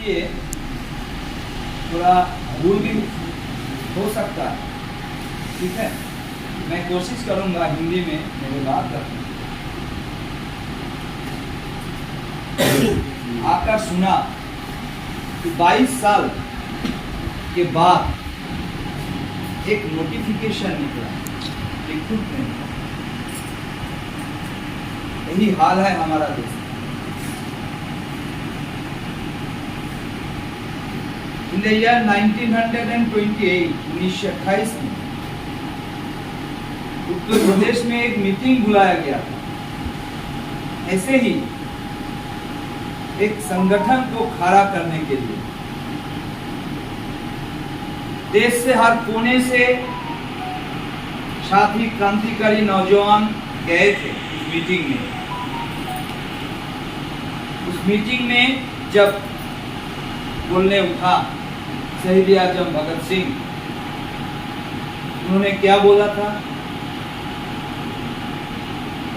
देखिए थोड़ा भूल भी हो सकता है, ठीक है। मैं कोशिश करूंगा हिंदी में मेरे बात करने। आकर सुना कि 22 साल के बाद एक नोटिफिकेशन निकला रिक्रूटमेंट का। यही हाल है हमारा देश। इन द ईयर 1928 1928 में उत्तर प्रदेश में एक मीटिंग बुलाया गया था, ऐसे ही एक संगठन को खड़ा करने के लिए। देश से हर कोने से साथी क्रांतिकारी नौजवान गए थे उस मीटिंग में। उस मीटिंग में जब बोलने उठा शहीद आजम भगत सिंह, उन्होंने क्या बोला था?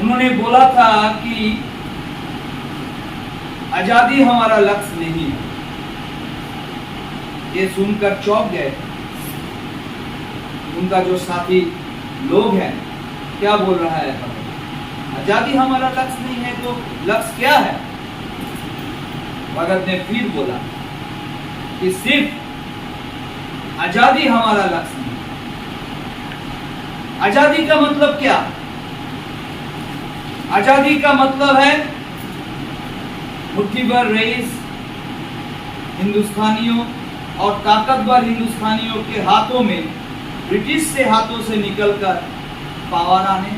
उन्होंने बोला था कि आजादी हमारा लक्ष्य नहीं है। ये सुनकर चौंक गए। उनका जो साथी लोग हैं, क्या बोल रहा है? आजादी हमारा लक्ष्य नहीं है, तो लक्ष्य क्या है? भगत ने फिर बोला कि सिर्फ आजादी हमारा लक्ष्य नहीं। आजादी का मतलब क्या? आजादी का मतलब है मुट्ठी भर रईस हिंदुस्तानियों और ताकतवर हिंदुस्तानियों के हाथों में, ब्रिटिश से हाथों से निकलकर पावर आने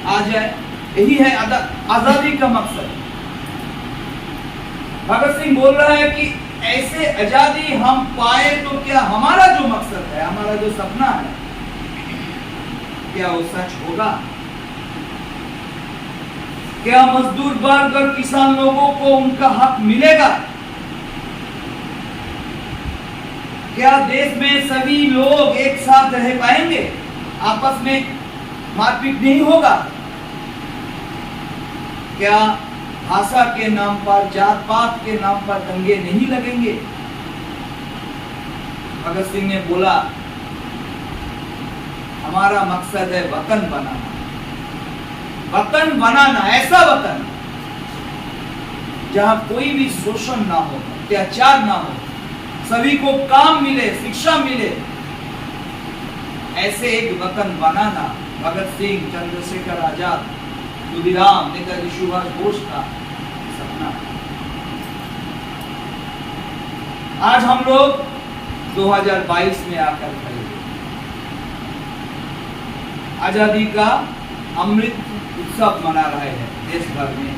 आ जाए। यही है आजादी का मकसद। भगत सिंह बोल रहा है कि ऐसे आजादी हम पाए तो क्या हमारा जो मकसद है, हमारा जो सपना है, क्या वो सच होगा? क्या मजदूर वर्ग और किसान लोगों को उनका हक मिलेगा? क्या देश में सभी लोग एक साथ रह पाएंगे? आपस में मारपीट नहीं होगा? क्या भाषा के नाम पर, जात पात के नाम पर दंगे नहीं लगेंगे? भगत सिंह ने बोला हमारा मकसद है वतन बनाना। वतन बनाना, ऐसा वतन जहां कोई भी शोषण ना हो, अत्याचार ना हो, सभी को काम मिले, शिक्षा मिले। ऐसे एक वतन बनाना भगत सिंह, चंद्रशेखर आजाद, खुदीराम, नेताजी सुभाष बोस का सपना। आज हम लोग 2022 में आकर खड़े, आजादी का अमृत उत्सव मना रहे हैं देश भर में।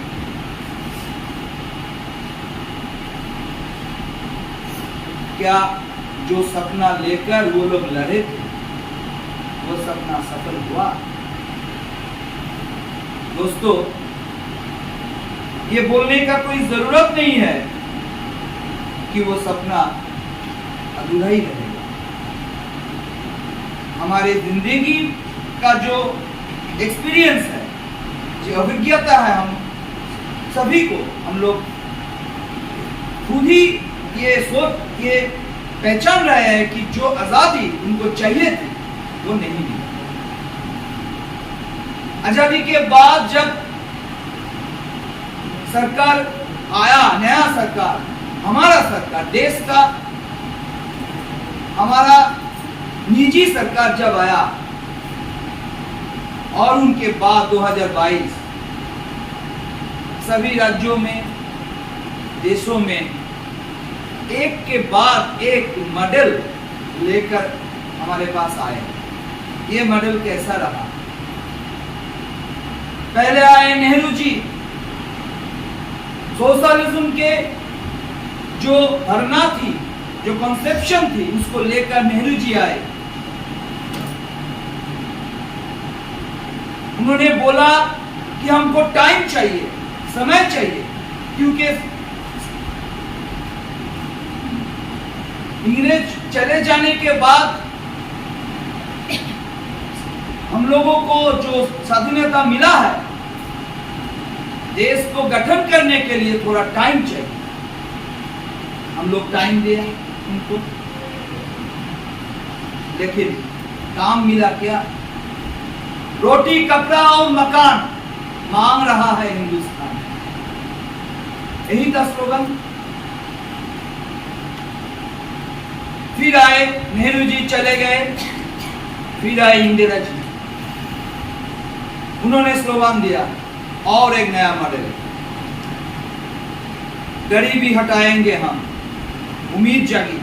क्या जो सपना लेकर वो लोग लड़े थे, वो सपना सफल हुआ? दोस्तों, ये बोलने का कोई जरूरत नहीं है कि वो सपना अधूरा ही रहेगा। हमारे जिंदगी का जो एक्सपीरियंस है, जो अभिज्ञता है, हम सभी को, हम लोग खुद ही ये पहचान रहे हैं कि जो आजादी उनको चाहिए थी वो नहीं मिली। आजादी के बाद जब सरकार आया, नया सरकार, हमारा सरकार, देश का हमारा निजी सरकार जब आया, और उनके बाद 2022 सभी राज्यों में, देशों में एक के बाद एक मॉडल लेकर हमारे पास आए। ये मॉडल कैसा रहा? पहले आए नेहरू जी, सोशलिज्म के जो धारणा थी, जो कॉन्सेप्शन थी, उसको लेकर नेहरू जी आए। उन्होंने बोला कि हमको टाइम चाहिए, समय चाहिए, क्योंकि इंग्रेज चले जाने के बाद हम लोगों को जो स्वाधीनता मिला है, देश को गठन करने के लिए थोड़ा टाइम चाहिए। हम लोग टाइम दिया उनको, लेकिन काम मिला क्या? रोटी, कपड़ा और मकान मांग रहा है हिंदुस्तान। यही था स्लोगन। फिर आए नेहरू जी, चले गए, फिर आए इंदिरा जी। उन्होंने स्लोगन दिया और एक नया मॉडल, गरीबी हटाएंगे हम। उम्मीद जागी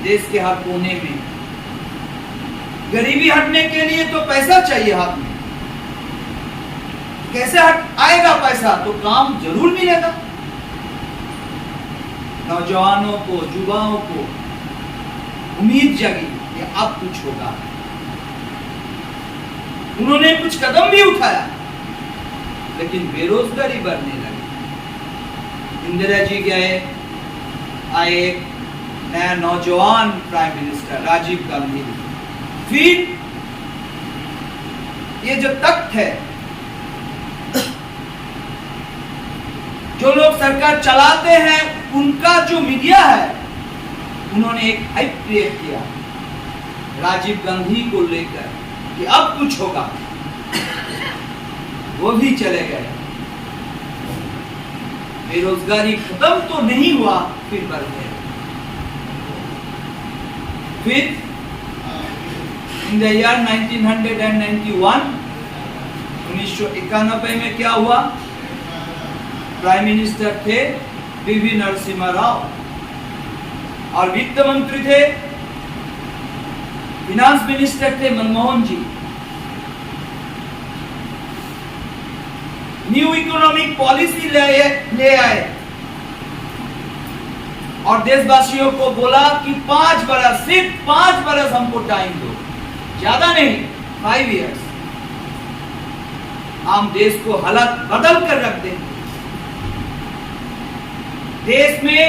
देश के हर कोने में। गरीबी हटने के लिए तो पैसा चाहिए हाथ में। कैसे आएगा पैसा? तो काम जरूर मिलेगा। नौजवानों को, युवाओं को उम्मीद जगी कि अब कुछ होगा। उन्होंने कुछ कदम भी उठाया, लेकिन बेरोजगारी बढ़ने लगी। इंदिरा जी गए, आए एक नया नौजवान प्राइम मिनिस्टर राजीव गांधी। फिर ये जो तख्त है, जो लोग सरकार चलाते हैं, उनका जो मीडिया है, उन्होंने एक हाइप क्रिएट किया राजीव गांधी को लेकर कि अब कुछ होगा। वो भी चले गए। बेरोजगारी खत्म तो नहीं हुआ, फिर बढ़ गया। फिर इन द ईयर 1991, 1991 में क्या हुआ? प्राइम मिनिस्टर थे पीवी नरसिम्हा राव और वित्त मंत्री थे, फिनांस मिनिस्टर थे मनमोहन जी। न्यू इकोनॉमिक पॉलिसी ले आए और देशवासियों को बोला कि 5 बरस, सिर्फ 5 बरस हमको टाइम दो, ज्यादा नहीं, 5 इयर्स, हम देश को हालत बदल कर रख देंगे। देश में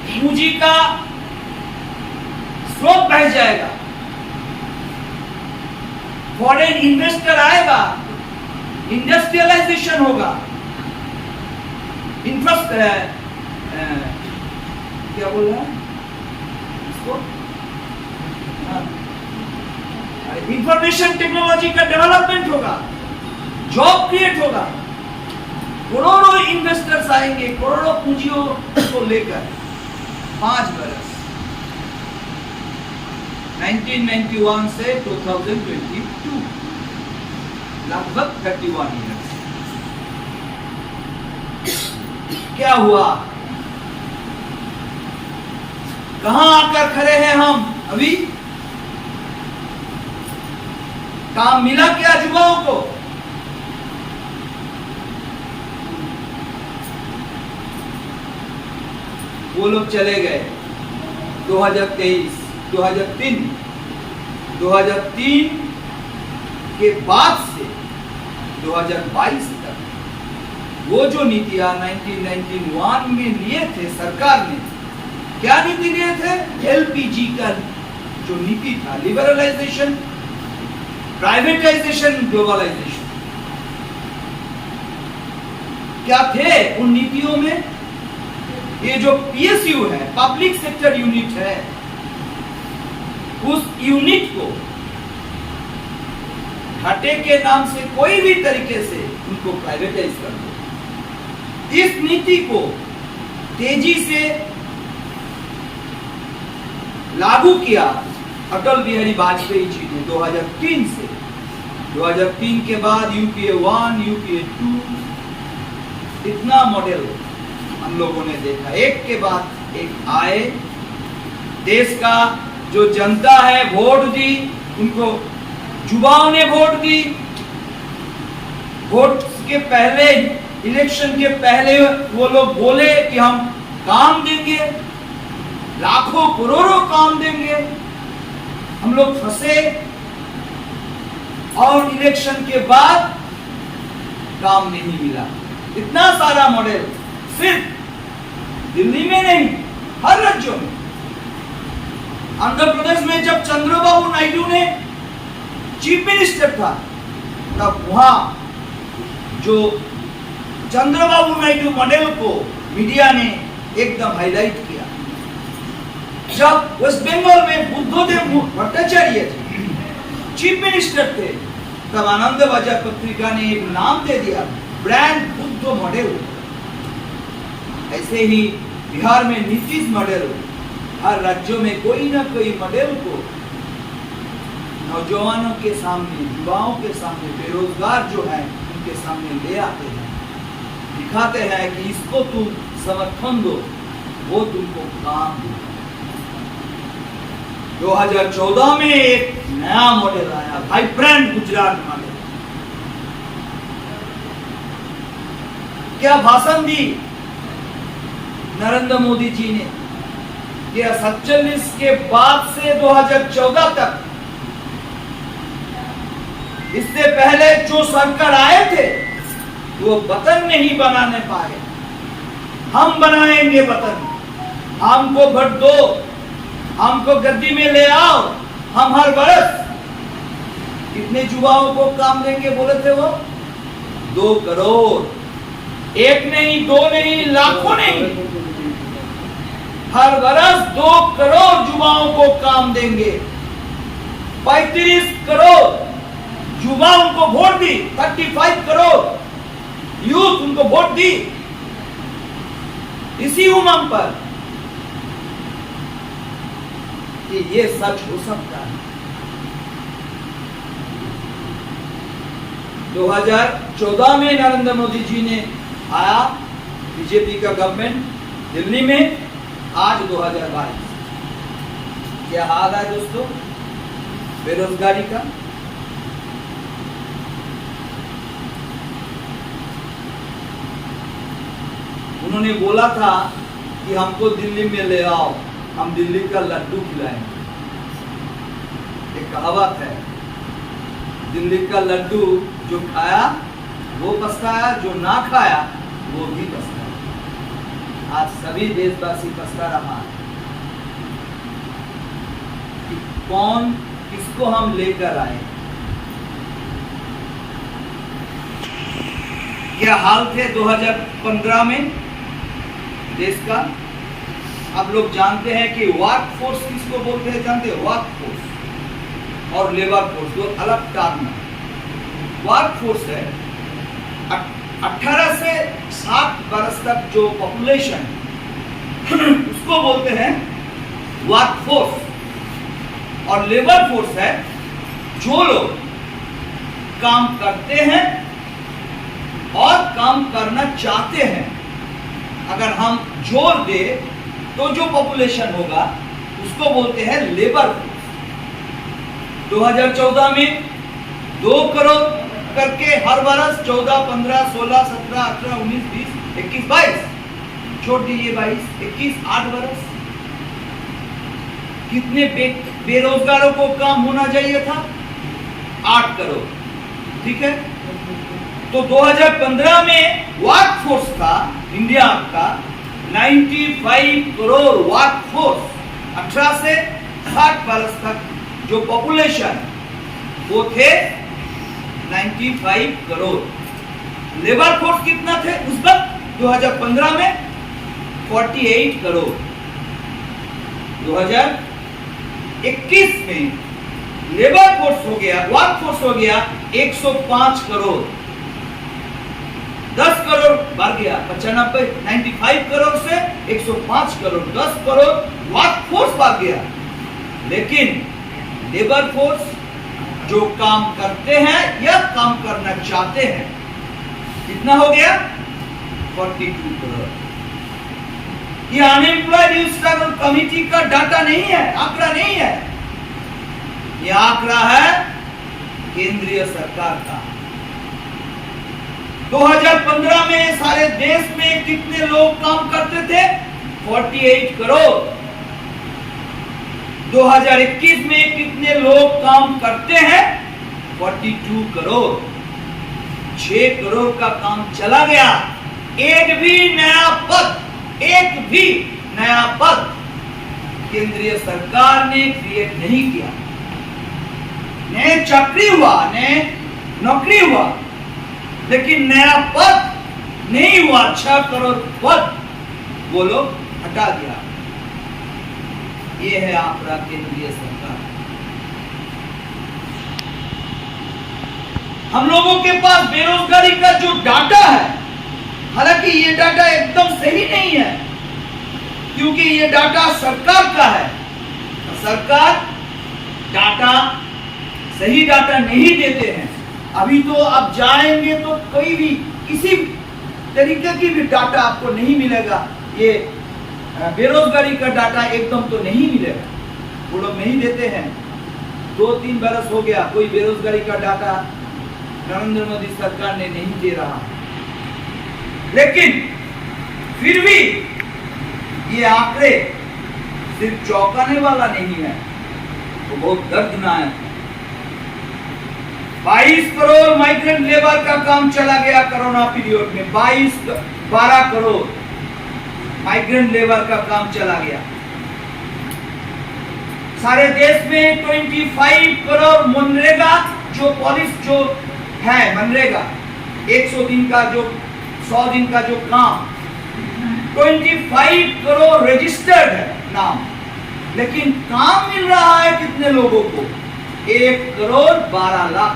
पूंजी का स्रोत बढ़ जाएगा, फॉरेन इन्वेस्टर आएगा, इंडस्ट्रियलाइजेशन होगा, क्या बोल रहा है इसको, इंफॉर्मेशन टेक्नोलॉजी का डेवलपमेंट होगा, जॉब क्रिएट होगा, करोड़ों इन्वेस्टर्स आएंगे, करोड़ों पूंजियों को लेकर। 5 बरस 1991 से 2022, लगभग 31 ईयर्स। क्या हुआ? कहां आकर खड़े हैं हम अभी? काम मिला क्या युवाओं को? वो लोग चले गए 2023, 2003 के बाद से 2022 तक वो जो नीतियां 1991 में लिए थे सरकार ने, क्या नीति लिए थे? एलपीजी का जो नीति था, लिबरलाइजेशन, प्राइवेटाइजेशन, ग्लोबलाइजेशन, क्या थे उन नीतियों में? ये जो पीएसयू है, पब्लिक सेक्टर यूनिट है, उस यूनिट को घाटे के नाम से कोई भी तरीके से उनको प्राइवेटाइज कर दो। इस नीति को तेजी से लागू किया अटल बिहारी वाजपेयी जी ने 2003 से। 2003 के बाद यूपीए 1, यूपीए 2, इतना मॉडल हम लोगों ने देखा, एक के बाद एक आए। देश का जो जनता है वोट दी, उनको युवाओं ने वोट दी। वोट के पहले, इलेक्शन के पहले वो लोग बोले कि हम काम देंगे, लाखों करोड़ों काम देंगे। हम लोग फंसे और इलेक्शन के बाद काम नहीं मिला। इतना सारा मॉडल सिर्फ दिल्ली में नहीं, हर राज्यों में। आंध्र प्रदेश में जब चंद्रबाबू नायडू ने चीफ मिनिस्टर था, तब वहां जो चंद्रबाबू नायडू मॉडल को मीडिया ने एकदम हाईलाइट किया। जब वेस्ट बंगाल में बुद्धदेव भट्टाचार्य जी चीफ मिनिस्टर थे, तब आनंद बाजार पत्रिका ने एक नाम दे दिया, ब्रांड बुद्ध मॉडल। ऐसे ही बिहार में नीतीश मॉडल, हर राज्यों में कोई ना कोई मॉडल को नौजवानों के सामने, युवाओं के सामने, बेरोजगार जो है उनके सामने ले आते हैं, दिखाते हैं कि इसको तुम समर्थन दो, वो तुमको काम दे। 2014 में एक नया मॉडल आया, वाइब्रेंट गुजरात मॉडल। क्या भाषण दी नरेंद्र मोदी जी ने? यह 47 के बाद से 2014 तक, इससे पहले जो सरकार आए थे वो वतन नहीं बनाने पाए। हम बनाएंगे वतन, हमको वोट दो, हमको गद्दी में ले आओ, हम हर बरस कितने युवाओं को काम देंगे बोले थे वो? 2 करोड़, एक नहीं, 2 नहीं, लाखों नहीं, हर बरस 2 करोड़ युवाओं को काम देंगे। 35 करोड़ युवाओं को वोट दी, 35 करोड़ यूथ उनको वोट दी, इसी उमंग पर कि ये सच हो सकता है। 2014 में नरेंद्र मोदी जी ने आया, बीजेपी का गवर्नमेंट दिल्ली में, आज 2022 क्या हाल है दोस्तों बेरोजगारी का? उन्होंने बोला था कि हमको दिल्ली में ले आओ, हम दिल्ली का लड्डू खिलाएंगे। एक कहावत है, दिल्ली का लड्डू जो खाया वो पछताया, जो ना खाया वो भी पछताया। आज सभी देशवासी पछता रहा है कि कौन किसको हम लेकर आए। क्या हाल थे 2015 में देश का? आप लोग जानते हैं कि वर्क फोर्स किसको बोलते हैं? जानते हैं? वर्क फोर्स और लेबर फोर्स दो अलग टर्म है। वर्क फोर्स है 18 से 60 वर्ष तक जो पॉपुलेशन उसको बोलते हैं वर्क फोर्स, और लेबर फोर्स है जो लोग काम करते हैं और काम करना चाहते हैं। अगर हम जोड़ दे तो जो पॉपुलेशन होगा उसको बोलते हैं लेबर फोर्स। 2014 में 2 करोड़ करके हर बरस 14, 15, 16, 17, 18, 19, 20, 21, 22 छोड़ दीजिए 22, 21, 8 बरस। कितने बेरोजगारों को काम होना चाहिए था? 8 करोड़। ठीक है, तो 2015 में वर्क फोर्स था इंडिया का 95 करोड़ वर्क फोर्स। 18 से 60 वर्ष तक जो पॉपुलेशन वो थे 95 करोड़। लेबर फोर्स कितना थे उस वक्त 2015 में? 48 करोड़। 2021 में लेबर फोर्स हो गया, वर्क फोर्स हो गया 105 करोड़। 10 करोड़ बढ़ गया, 95 करोड़ से 105 करोड़, 10 करोड़ वर्क फोर्स बढ़ गया। लेकिन लेबर फोर्स जो काम करते हैं या काम करना चाहते हैं कितना हो गया? 42 करोड़। ये अनएम्प्लॉयड यूथ स्ट्रगल कमिटी का डाटा नहीं है, आंकड़ा नहीं है, ये आंकड़ा है केंद्रीय सरकार का। 2015 में सारे देश में कितने लोग काम करते थे? 48 करोड़। 2021 में कितने लोग काम करते हैं? 42 करोड़। 6 करोड़ का काम चला गया। एक भी नया पद केंद्रीय सरकार ने क्रिएट नहीं किया। नए चाकरी हुआ, नए नौकरी हुआ, लेकिन नया पद नहीं हुआ। 6 करोड़ पद वो लोग हटा दिया। ये है आंकड़ा केंद्रीय सरकार। हम लोगों के पास बेरोजगारी का जो डाटा है, हालांकि ये डाटा एकदम सही नहीं है, क्योंकि ये डाटा सरकार का है। सरकार डाटा सही डाटा नहीं देते हैं। अभी तो आप जाएंगे तो कोई भी किसी तरीके की भी डाटा आपको नहीं मिलेगा। ये बेरोजगारी का डाटा एकदम तो नहीं मिलेगा, वो लोग नहीं देते हैं। 2-3 बरस हो गया कोई बेरोजगारी का डाटा नरेंद्र मोदी सरकार ने नहीं दे रहा। लेकिन फिर भी ये आंकड़े सिर्फ चौंकाने वाला नहीं है, वो बहुत दर्दनाक है। 22 करोड़ माइग्रेंट लेबर का काम चला गया कोरोना पीरियड में। 12 करोड़ माइग्रेंट लेबर का काम चला गया। सारे देश में 25 करोड़ मनरेगा जो है, मनरेगा 100 दिन का जो 100 दिन का जो काम, 25 करोड़ रजिस्टर्ड है नाम, लेकिन काम मिल रहा है कितने लोगों को? 1 करोड़ 12 लाख।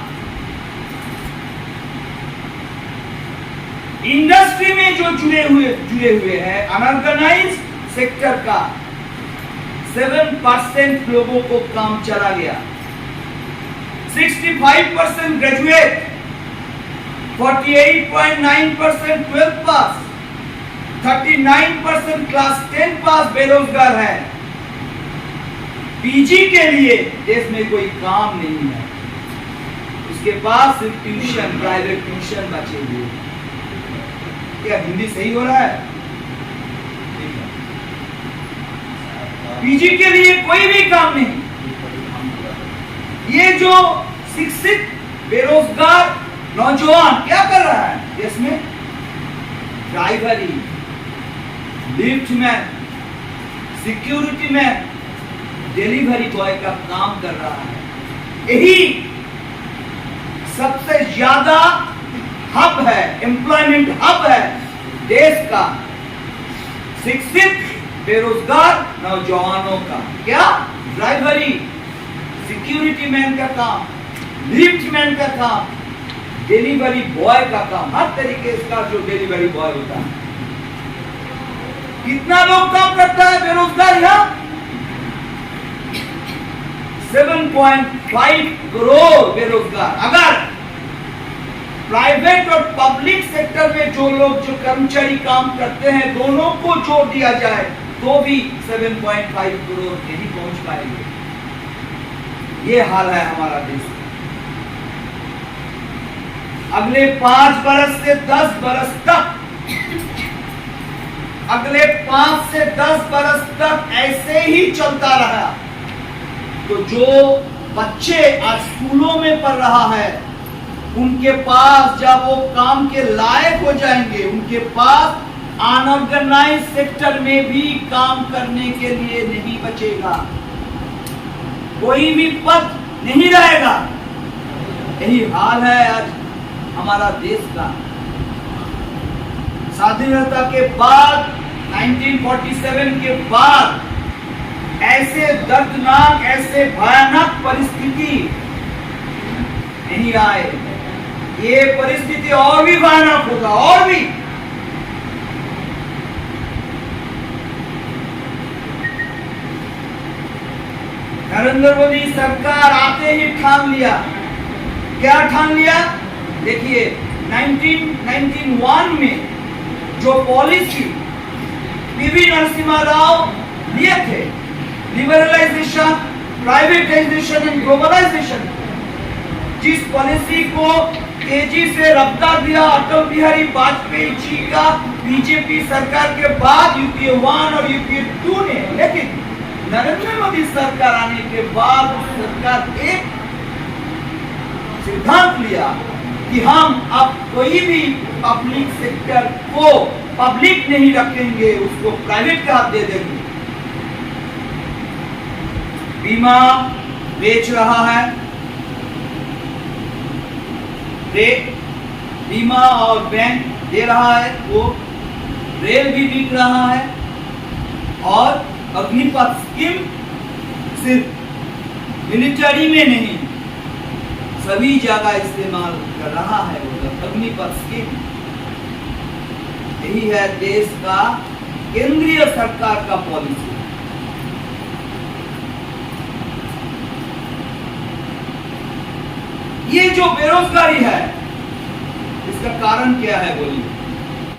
इंडस्ट्री में जो जुड़े हुए हैं अनऑर्गेनाइज सेक्टर का 7% लोगों को काम चला गया। 65% ग्रेजुएट, 48.9% 12th पास, 39% क्लास 10 पास बेरोजगार है। पीजी के लिए देश में कोई काम नहीं है, उसके पास सिर्फ ट्यूशन, प्राइवेट ट्यूशन बचे हुए। क्या हिंदी सही हो रहा है? पीजी के लिए कोई भी काम नहीं। ये जो शिक्षित बेरोजगार नौजवान क्या कर रहा है देश में? ड्राइवरी, liftman, security man, delivery boy का काम कर रहा है। यही सबसे ज्यादा हब है, एम्प्लॉयमेंट हब है देश का, शिक्षित बेरोजगार नौजवानों का। क्या? ड्राइवरी, सिक्योरिटी मैन का काम, लिफ्टमैन का काम, डिलीवरी बॉय का काम, हर तरीके का जो डिलीवरी बॉय होता है। कितना लोग काम करता है बेरोजगार यहां? 7.5 करोड़ बेरोजगार। अगर प्राइवेट और पब्लिक सेक्टर में जो कर्मचारी काम करते हैं, दोनों को जोड़ दिया जाए तो भी 7.5 करोड़ नहीं पहुंच पाएंगे। ये हाल है हमारा देश का। अगले 5 बरस से 10 बरस तक, अगले 5 से 10 बरस तक ऐसे ही चलता रहा तो जो बच्चे आज स्कूलों में पढ़ रहा है, उनके पास जब वो काम के लायक हो जाएंगे, उनके पास अनऑर्गेनाइज सेक्टर में भी काम करने के लिए नहीं बचेगा, कोई भी पद नहीं रहेगा। यही हाल है आज हमारा देश का। स्वाधीनता के बाद 1947 के बाद ऐसे दर्दनाक, ऐसे भयानक परिस्थिति नहीं आए। ये परिस्थिति और भी भयानक होगा, और भी। नरेंद्र मोदी सरकार आते ही ठान लिया। क्या ठान लिया? देखिए 1991 में जो पॉलिसी पीवी नरसिम्हा राव लिए थे, लिबरलाइजेशन, प्राइवेटाइजेशन एंड ग्लोबलाइजेशन, जिस पॉलिसी को तेजी से रफ्तार दिया अटल बिहारी वाजपेयी जी का बीजेपी सरकार के बाद यूपीए 1 और यूपीए 2 ने, लेकिन नरेंद्र मोदी सरकार आने के बाद सरकार एक सिद्धांत लिया कि हम अब कोई भी पब्लिक सेक्टर को पब्लिक नहीं रखेंगे, उसको प्राइवेट का हाथ दे देंगे। बीमा बेच रहा है, बीमा और बैंक दे रहा है, वो रेल भी बिक रहा है, और अग्निपथ स्कीम सिर्फ मिलिट्री में नहीं, सभी जगह इस्तेमाल कर रहा है वो अग्निपथ स्कीम। यही है देश का केंद्रीय सरकार का पॉलिसी। ये जो बेरोजगारी है, इसका कारण क्या है बोलिए?